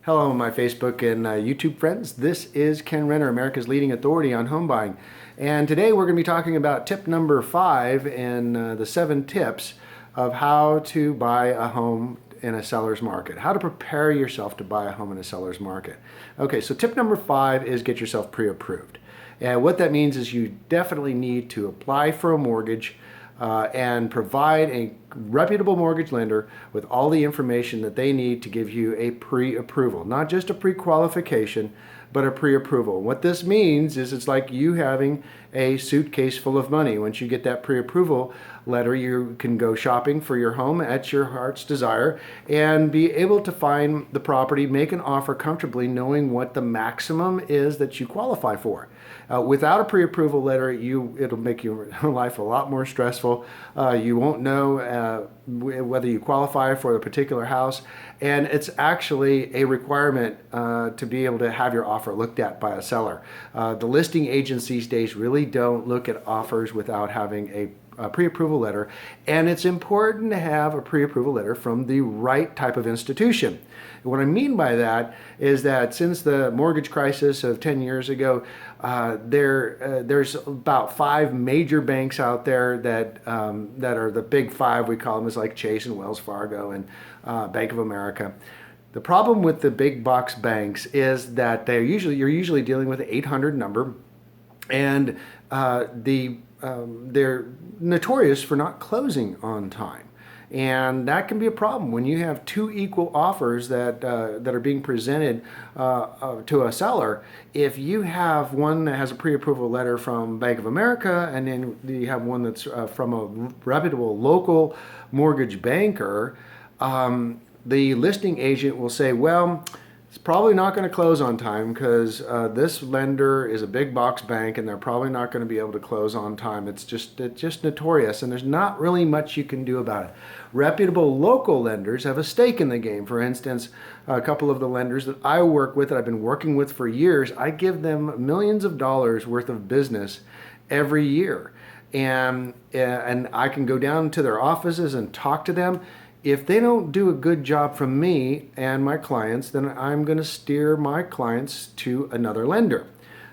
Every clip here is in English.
Hello, my Facebook and YouTube friends. This is Ken Renner, America's leading authority on home buying. And today we're going to be talking about tip number 5 in the 7 tips of how to buy a home in a seller's market. How to prepare yourself to buy a home in a seller's market. Okay, so tip number 5 is get yourself pre-approved. And what that means is you definitely need to apply for a mortgage and provide a reputable mortgage lender with all the information that they need to give you a pre-approval. Not just a pre-qualification, but a pre-approval. What this means is it's like you having a suitcase full of money. Once you get that pre-approval letter, you can go shopping for your home at your heart's desire and be able to find the property, make an offer comfortably, knowing what the maximum is that you qualify for. Without a pre-approval letter, it'll make your life a lot more stressful. You won't know whether you qualify for a particular house, and it's actually a requirement to be able to have your offer looked at by a seller. The listing agents these days really don't look at offers without having a pre-approval letter, and it's important to have a pre-approval letter from the right type of institution. What I mean by that is that since the mortgage crisis of 10 years ago, there's about 5 major banks out there that are the big 5. We call them, is like Chase and Wells Fargo and Bank of America. The problem with the big box banks is that you're usually dealing with an 800 number, and they're notorious for not closing on time. And that can be a problem when you have 2 equal offers that are being presented to a seller. If you have one that has a pre-approval letter from Bank of America, and then you have one that's from a reputable local mortgage banker, the listing agent will say, well, it's probably not going to close on time because this lender is a big box bank and they're probably not going to be able to close on time. It's just notorious, and there's not really much you can do about it. Reputable local lenders have a stake in the game. For instance, a couple of the lenders that I work with, that I've been working with for years, I give them millions of dollars worth of business every year. And I can go down to their offices and talk to them. If they don't do a good job from me and my clients, then I'm going to steer my clients to another lender.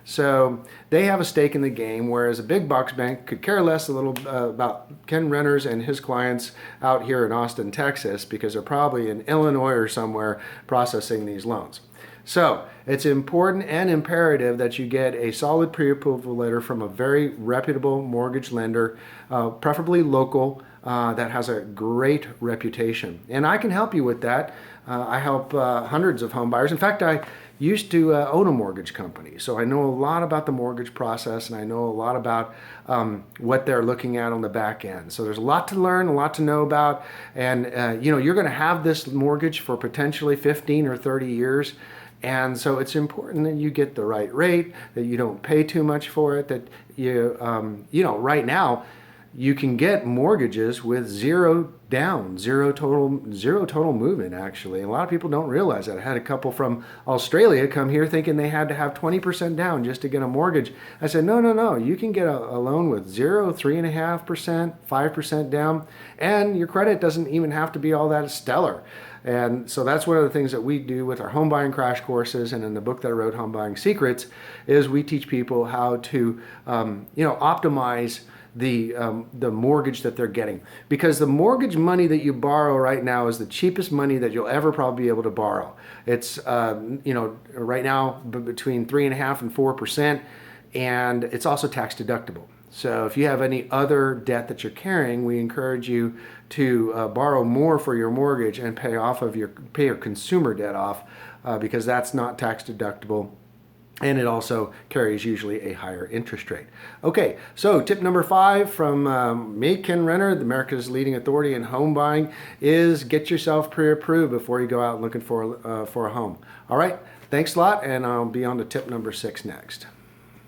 So they have a stake in the game, whereas a big box bank could care less a little about Ken Renner's and his clients out here in Austin, Texas, because they're probably in Illinois or somewhere processing these loans. So it's important and imperative that you get a solid pre-approval letter from a very reputable mortgage lender, preferably local, that has a great reputation. And I can help you with that. I help hundreds of home buyers. In fact, I used to own a mortgage company, so I know a lot about the mortgage process, and I know a lot about what they're looking at on the back end. So there's a lot to learn, a lot to know about, and you're going to have this mortgage for potentially 15 or 30 years. And so it's important that you get the right rate, that you don't pay too much for it, that right now, you can get mortgages with zero down, zero total move-in, actually. And a lot of people don't realize that. I had a couple from Australia come here thinking they had to have 20% down just to get a mortgage. I said, no, you can get a loan with 0, 3.5%, 5% down, and your credit doesn't even have to be all that stellar. And so that's one of the things that we do with our home buying crash courses, and in the book that I wrote, Home Buying Secrets, is we teach people how to optimize the mortgage that they're getting, because the mortgage money that you borrow right now is the cheapest money that you'll ever probably be able to borrow. It's right now between 3.5% and 4%, and it's also tax deductible. So if you have any other debt that you're carrying, we encourage you to borrow more for your mortgage and pay your consumer debt off, because that's not tax deductible. And it also carries usually a higher interest rate. Okay, so tip number 5 from me, Ken Renner, America's leading authority in home buying, is get yourself pre-approved before you go out looking for a home. All right, thanks a lot, and I'll be on to tip number 6 next.